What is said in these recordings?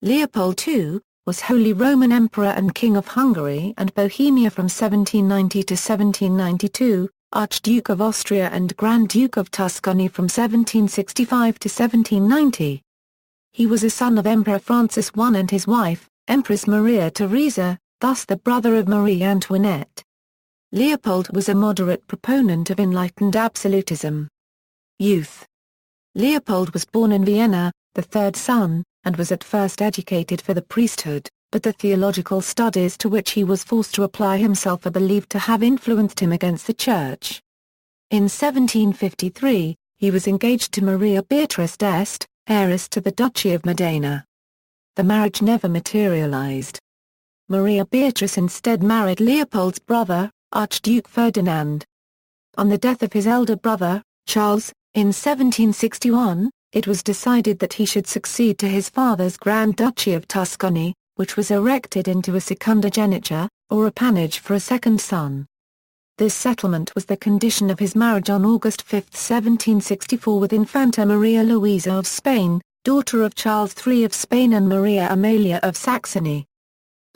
Leopold II, was Holy Roman Emperor and King of Hungary and Bohemia from 1790 to 1792, Archduke of Austria and Grand Duke of Tuscany from 1765 to 1790. He was a son of Emperor Francis I and his wife, Empress Maria Theresa, thus the brother of Marie Antoinette. Leopold was a moderate proponent of enlightened absolutism. Youth. Leopold was born in Vienna, the third son, and was at first educated for the priesthood, but the theological studies to which he was forced to apply himself are believed to have influenced him against the Church. In 1753, he was engaged to Maria Beatrice d'Este, heiress to the Duchy of Modena. The marriage never materialized. Maria Beatrice instead married Leopold's brother, Archduke Ferdinand. On the death of his elder brother, Charles, in 1761, it was decided that he should succeed to his father's Grand Duchy of Tuscany, which was erected into a secundogeniture, or appanage for a second son. This settlement was the condition of his marriage on August 5, 1764 with Infanta Maria Luisa of Spain, daughter of Charles III of Spain and Maria Amalia of Saxony.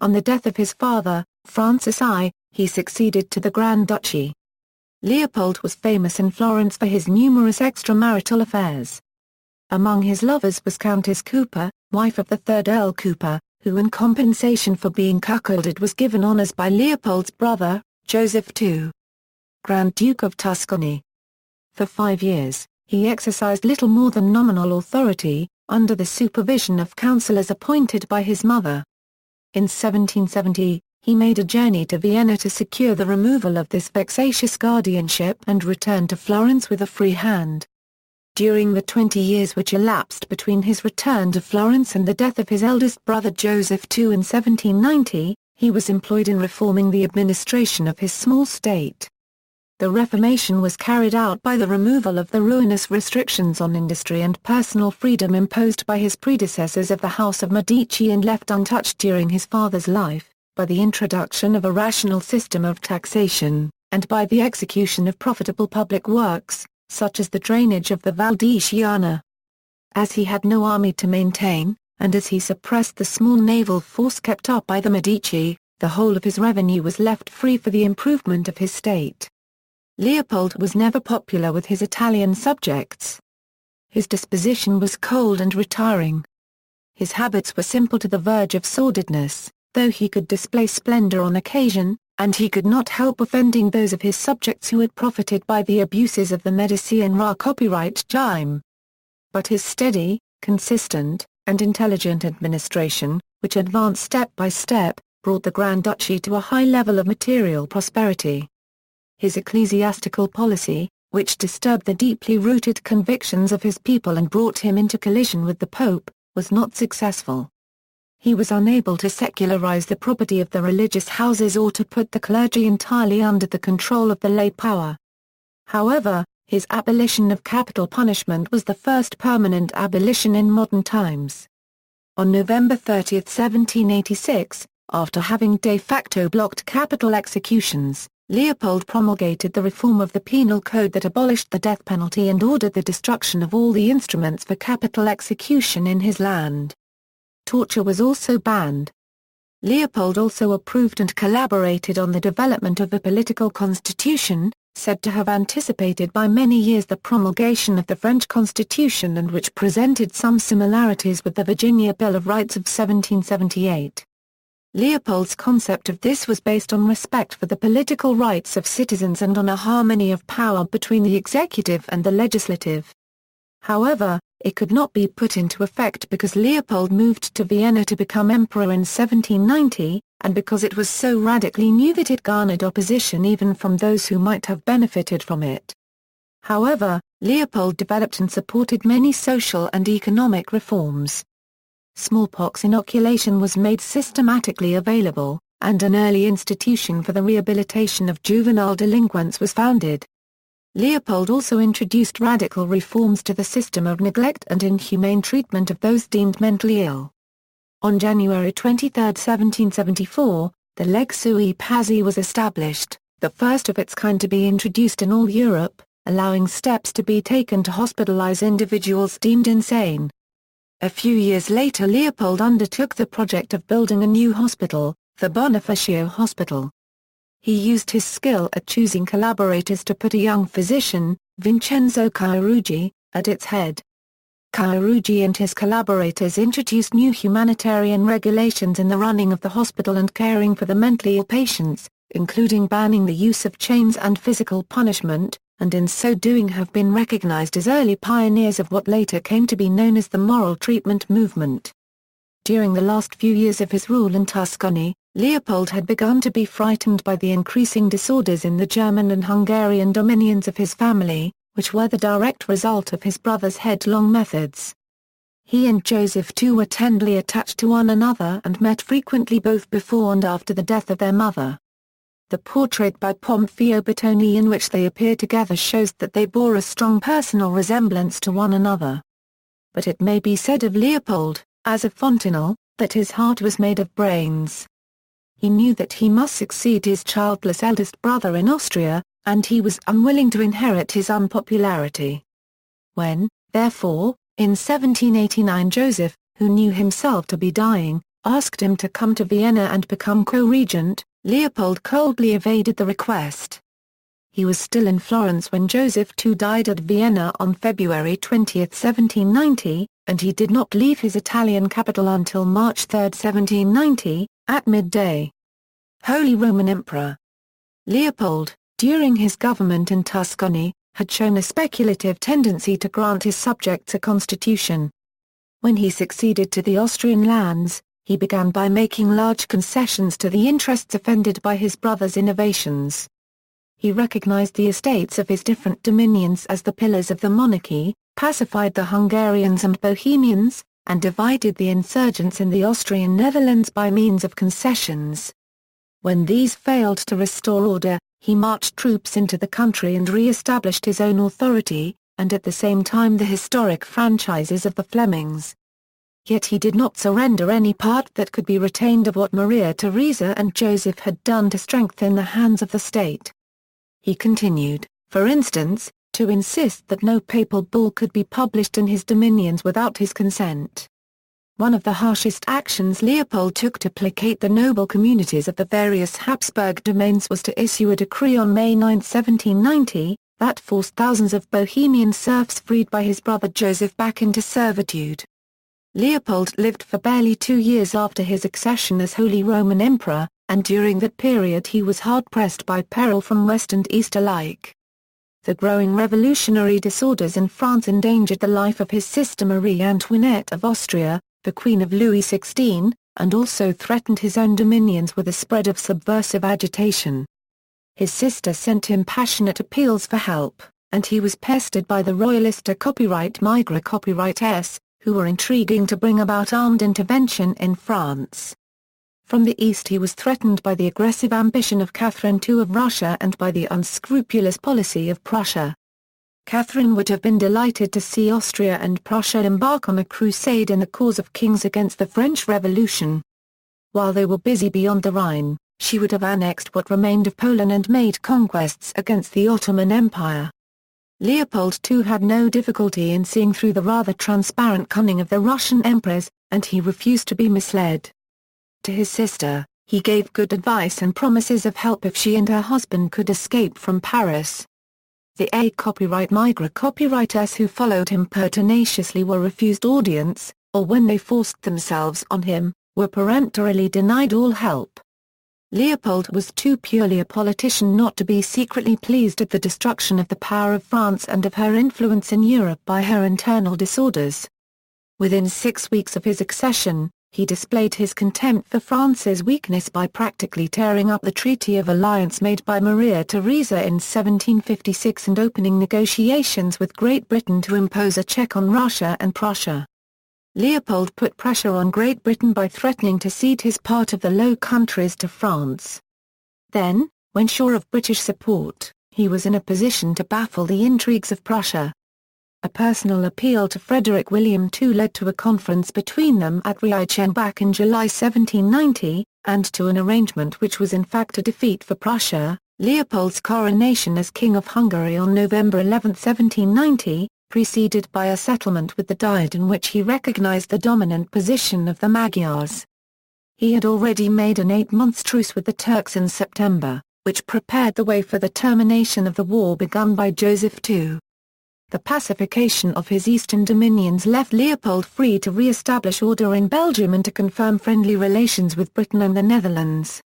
On the death of his father, Francis I, he succeeded to the Grand Duchy. Leopold was famous in Florence for his numerous extramarital affairs. Among his lovers was Countess Cooper, wife of the third Earl Cooper, who in compensation for being cuckolded was given honours by Leopold's brother, Joseph II, Grand Duke of Tuscany. For 5 years, he exercised little more than nominal authority, under the supervision of councillors appointed by his mother. In 1770, he made a journey to Vienna to secure the removal of this vexatious guardianship and returned to Florence with a free hand. During the 20 years which elapsed between his return to Florence and the death of his eldest brother Joseph II in 1790, he was employed in reforming the administration of his small state. The Reformation was carried out by the removal of the ruinous restrictions on industry and personal freedom imposed by his predecessors of the House of Medici and left untouched during his father's life, by the introduction of a rational system of taxation, and by the execution of profitable public works, such as the drainage of the Val di Chiana. As he had no army to maintain, and as he suppressed the small naval force kept up by the Medici, the whole of his revenue was left free for the improvement of his state. Leopold was never popular with his Italian subjects. His disposition was cold and retiring. His habits were simple to the verge of sordidness, though he could display splendor on occasion, and he could not help offending those of his subjects who had profited by the abuses of the Medici and Ra copyright regime. But his steady, consistent, and intelligent administration, which advanced step by step, brought the Grand Duchy to a high level of material prosperity. His ecclesiastical policy, which disturbed the deeply rooted convictions of his people and brought him into collision with the Pope, was not successful. He was unable to secularize the property of the religious houses or to put the clergy entirely under the control of the lay power. However, his abolition of capital punishment was the first permanent abolition in modern times. On November 30, 1786, after having de facto blocked capital executions, Leopold promulgated the reform of the penal code that abolished the death penalty and ordered the destruction of all the instruments for capital execution in his land. Torture was also banned. Leopold also approved and collaborated on the development of a political constitution, said to have anticipated by many years the promulgation of the French Constitution and which presented some similarities with the Virginia Bill of Rights of 1778. Leopold's concept of this was based on respect for the political rights of citizens and on a harmony of power between the executive and the legislative. However, it could not be put into effect because Leopold moved to Vienna to become emperor in 1790, and because it was so radically new that it garnered opposition even from those who might have benefited from it. However, Leopold developed and supported many social and economic reforms. Smallpox inoculation was made systematically available, and an early institution for the rehabilitation of juvenile delinquents was founded. Leopold also introduced radical reforms to the system of neglect and inhumane treatment of those deemed mentally ill. On January 23, 1774, the Lex sui pazzi was established, the first of its kind to be introduced in all Europe, allowing steps to be taken to hospitalize individuals deemed insane. A few years later Leopold undertook the project of building a new hospital, the Bonifacio Hospital. He used his skill at choosing collaborators to put a young physician, Vincenzo Chiarucci, at its head. Chiarucci and his collaborators introduced new humanitarian regulations in the running of the hospital and caring for the mentally ill patients, including banning the use of chains and physical punishment, and in so doing have been recognized as early pioneers of what later came to be known as the moral treatment movement. During the last few years of his rule in Tuscany, Leopold had begun to be frightened by the increasing disorders in the German and Hungarian dominions of his family, which were the direct result of his brother's headlong methods. He and Joseph II were tenderly attached to one another and met frequently both before and after the death of their mother. The portrait by Pomfio Bertoni in which they appear together shows that they bore a strong personal resemblance to one another. But it may be said of Leopold, as of Fontenelle, that his heart was made of brains. He knew that he must succeed his childless eldest brother in Austria, and he was unwilling to inherit his unpopularity. When, therefore, in 1789 Joseph, who knew himself to be dying, asked him to come to Vienna and become co-regent, Leopold coldly evaded the request. He was still in Florence when Joseph II died at Vienna on February 20, 1790, and he did not leave his Italian capital until March 3, 1790, at midday. Holy Roman Emperor Leopold, during his government in Tuscany, had shown a speculative tendency to grant his subjects a constitution. When he succeeded to the Austrian lands, he began by making large concessions to the interests offended by his brother's innovations. He recognized the estates of his different dominions as the pillars of the monarchy, pacified the Hungarians and Bohemians, and divided the insurgents in the Austrian Netherlands by means of concessions. When these failed to restore order, he marched troops into the country and re-established his own authority, and at the same time the historic franchises of the Flemings. Yet he did not surrender any part that could be retained of what Maria Theresa and Joseph had done to strengthen the hands of the state. He continued, for instance, to insist that no papal bull could be published in his dominions without his consent. One of the harshest actions Leopold took to placate the noble communities of the various Habsburg domains was to issue a decree on May 9, 1790, that forced thousands of Bohemian serfs freed by his brother Joseph back into servitude. Leopold lived for barely 2 years after his accession as Holy Roman Emperor, and during that period he was hard-pressed by peril from West and East alike. The growing revolutionary disorders in France endangered the life of his sister Marie Antoinette of Austria, the Queen of Louis XVI, and also threatened his own dominions with a spread of subversive agitation. His sister sent him passionate appeals for help, and he was pestered by the royalist copyright migrant copyright S, who were intriguing to bring about armed intervention in France. From the east he was threatened by the aggressive ambition of Catherine II of Russia and by the unscrupulous policy of Prussia. Catherine would have been delighted to see Austria and Prussia embark on a crusade in the cause of kings against the French Revolution. While they were busy beyond the Rhine, she would have annexed what remained of Poland and made conquests against the Ottoman Empire. Leopold II had no difficulty in seeing through the rather transparent cunning of the Russian emperors, and he refused to be misled. To his sister, he gave good advice and promises of help if she and her husband could escape from Paris. The A copyright migrant copywriters who followed him pertinaciously were refused audience, or when they forced themselves on him, were peremptorily denied all help. Leopold was too purely a politician not to be secretly pleased at the destruction of the power of France and of her influence in Europe by her internal disorders. Within 6 weeks of his accession, he displayed his contempt for France's weakness by practically tearing up the Treaty of Alliance made by Maria Theresa in 1756 and opening negotiations with Great Britain to impose a check on Russia and Prussia. Leopold put pressure on Great Britain by threatening to cede his part of the Low Countries to France. Then, when sure of British support, he was in a position to baffle the intrigues of Prussia. A personal appeal to Frederick William II led to a conference between them at Reichenbach in July 1790, and to an arrangement which was in fact a defeat for Prussia, Leopold's coronation as King of Hungary on November 11, 1790, preceded by a settlement with the Diet in which he recognized the dominant position of the Magyars. He had already made an 8-month truce with the Turks in September, which prepared the way for the termination of the war begun by Joseph II. The pacification of his eastern dominions left Leopold free to re-establish order in Belgium and to confirm friendly relations with Britain and the Netherlands.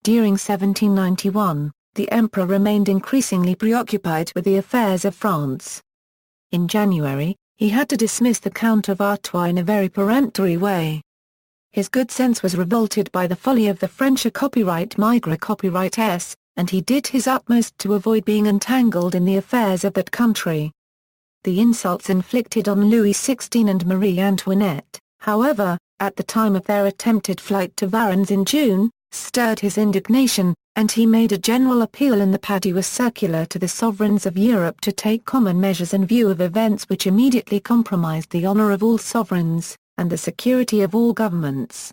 During 1791, the emperor remained increasingly preoccupied with the affairs of France. In January, he had to dismiss the Count of Artois in a very peremptory way. His good sense was revolted by the folly of the French copyright migrant copyright S, and he did his utmost to avoid being entangled in the affairs of that country. The insults inflicted on Louis XVI and Marie Antoinette, however, at the time of their attempted flight to Varennes in June, stirred his indignation, and he made a general appeal in the Padua circular to the sovereigns of Europe to take common measures in view of events which immediately compromised the honor of all sovereigns, and the security of all governments.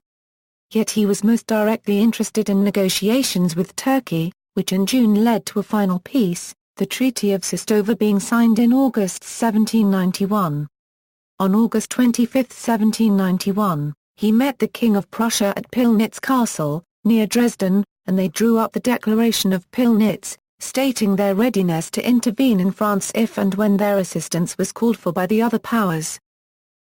Yet he was most directly interested in negotiations with Turkey, which in June led to a final peace, the Treaty of Sistova being signed in August 1791. On August 25, 1791, he met the King of Prussia at Pillnitz Castle, near Dresden, and they drew up the Declaration of Pillnitz, stating their readiness to intervene in France if and when their assistance was called for by the other powers.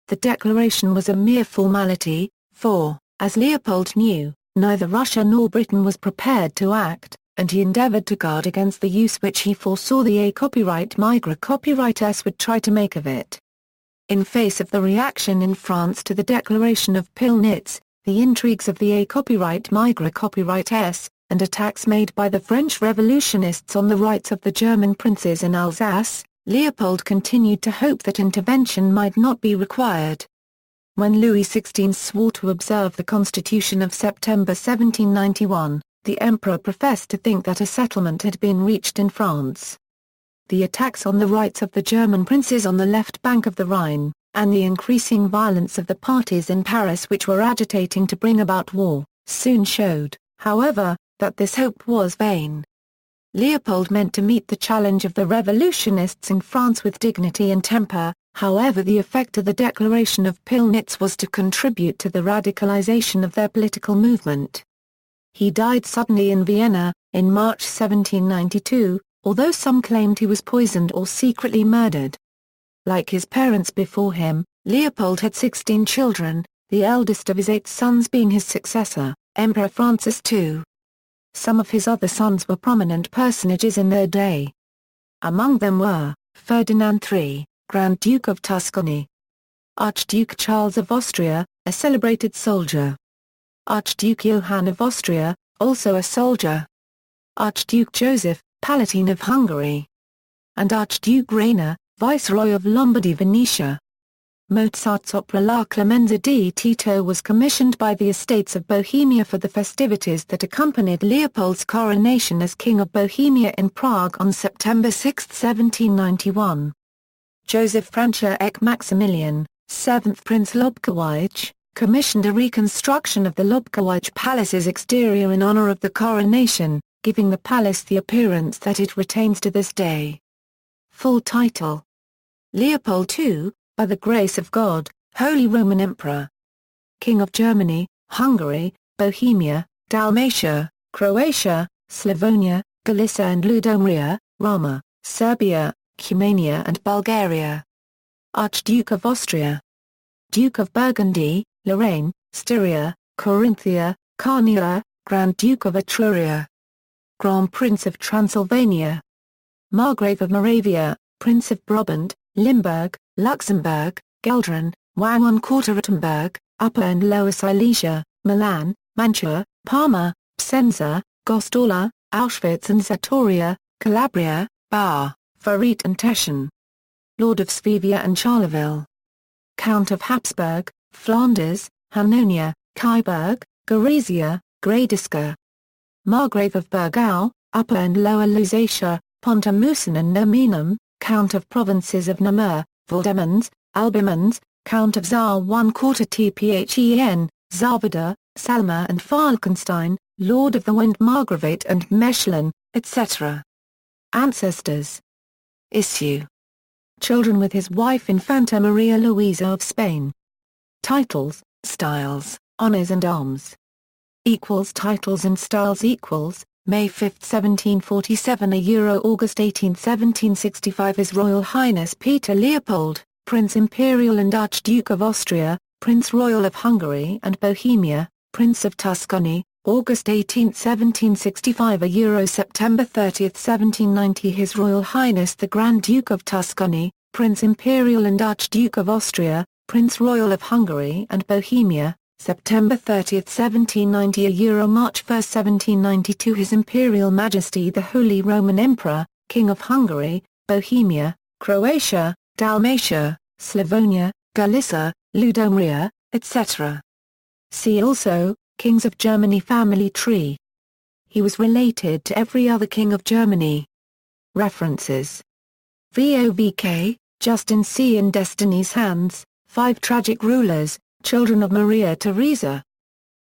The declaration was a mere formality, for, as Leopold knew, neither Russia nor Britain was prepared to act, and he endeavored to guard against the use which he foresaw the A copyright migrant copyright S would try to make of it. In face of the reaction in France to the Declaration of Pillnitz, the intrigues of the A copyright migrant copyright S, and attacks made by the French revolutionists on the rights of the German princes in Alsace, Leopold continued to hope that intervention might not be required. When Louis XVI swore to observe the Constitution of September 1791, the emperor professed to think that a settlement had been reached in France. The attacks on the rights of the German princes on the left bank of the Rhine, and the increasing violence of the parties in Paris which were agitating to bring about war, soon showed, however, that this hope was vain. Leopold meant to meet the challenge of the revolutionists in France with dignity and temper, however the effect of the Declaration of Pillnitz was to contribute to the radicalization of their political movement. He died suddenly in Vienna, in March 1792, although some claimed he was poisoned or secretly murdered. Like his parents before him, Leopold had 16 children, the eldest of his 8 sons being his successor, Emperor Francis II. Some of his other sons were prominent personages in their day. Among them were, Ferdinand III, Grand Duke of Tuscany; Archduke Charles of Austria, a celebrated soldier; Archduke Johann of Austria, also a soldier; Archduke Joseph, Palatine of Hungary; and Archduke Rainer, Viceroy of Lombardy-Venetia. Mozart's opera La Clemenza di Tito was commissioned by the Estates of Bohemia for the festivities that accompanied Leopold's coronation as King of Bohemia in Prague on September 6, 1791. Joseph František Maximilian, 7th Prince Lobkowicz, commissioned a reconstruction of the Lobkowicz Palace's exterior in honor of the coronation, giving the palace the appearance that it retains to this day. Full title: Leopold II, by the grace of God, Holy Roman Emperor. King of Germany, Hungary, Bohemia, Dalmatia, Croatia, Slavonia, Galicia and Ludomria, Rama, Serbia, Cumania and Bulgaria. Archduke of Austria. Duke of Burgundy, Lorraine, Styria, Carinthia, Carniola, Grand Duke of Etruria. Grand Prince of Transylvania. Margrave of Moravia, Prince of Brabant, Limburg, Luxembourg, Geldern, Wangen-Württemberg, Upper and Lower Silesia, Milan, Mantua, Parma, Piacenza, Guastalla, Auschwitz and Zatoria, Calabria, Bar, Ferrite and Teschen. Lord of Svevia and Charleville. Count of Habsburg, Flanders, Hannonia, Kyburg, Gorizia, Gradisca. Margrave of Burgau, Upper and Lower Lusatia, Pont-à-Mousson and Nomenum, Count of Provinces of Namur, Valdemans, Albimans, Count of Saar 1/4 Tphen, Zarvada, Salma and Falkenstein, Lord of the Wind Margravate and Mechlin, etc. Ancestors. Issue. children with his wife Infanta Maria Luisa of Spain. Titles, styles, honours and arms. Titles and styles May 5, 1747 August 18, 1765 His Royal Highness Peter Leopold, Prince Imperial and Archduke of Austria, Prince Royal of Hungary and Bohemia, Prince of Tuscany, August 18, 1765 September 30, 1790 His Royal Highness the Grand Duke of Tuscany, Prince Imperial and Archduke of Austria, Prince Royal of Hungary and Bohemia, September 30, 1790 March 1, 1792 His Imperial Majesty the Holy Roman Emperor, King of Hungary, Bohemia, Croatia, Dalmatia, Slavonia, Galicia, Ludomria, etc. See also, Kings of Germany family tree. He was related to every other king of Germany. References. Vovk, Justin C. In Destiny's Hands, 5 Tragic Rulers, Children of Maria Theresa.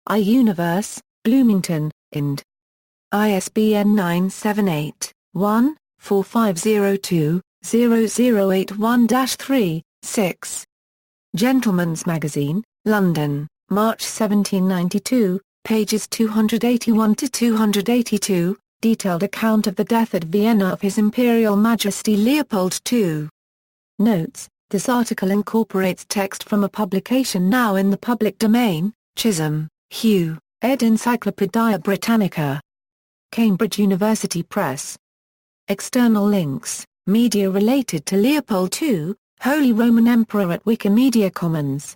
iUniverse, Bloomington, Ind. ISBN 978-1-4502-0081-3, 6. Gentleman's Magazine, London, March 1792, pages 281-282, detailed account of the death at Vienna of His Imperial Majesty Leopold II. Notes: this article incorporates text from a publication now in the public domain, Chisholm, Hugh, ed. Encyclopædia Britannica. Cambridge University Press. External links, media related to Leopold II, Holy Roman Emperor at Wikimedia Commons.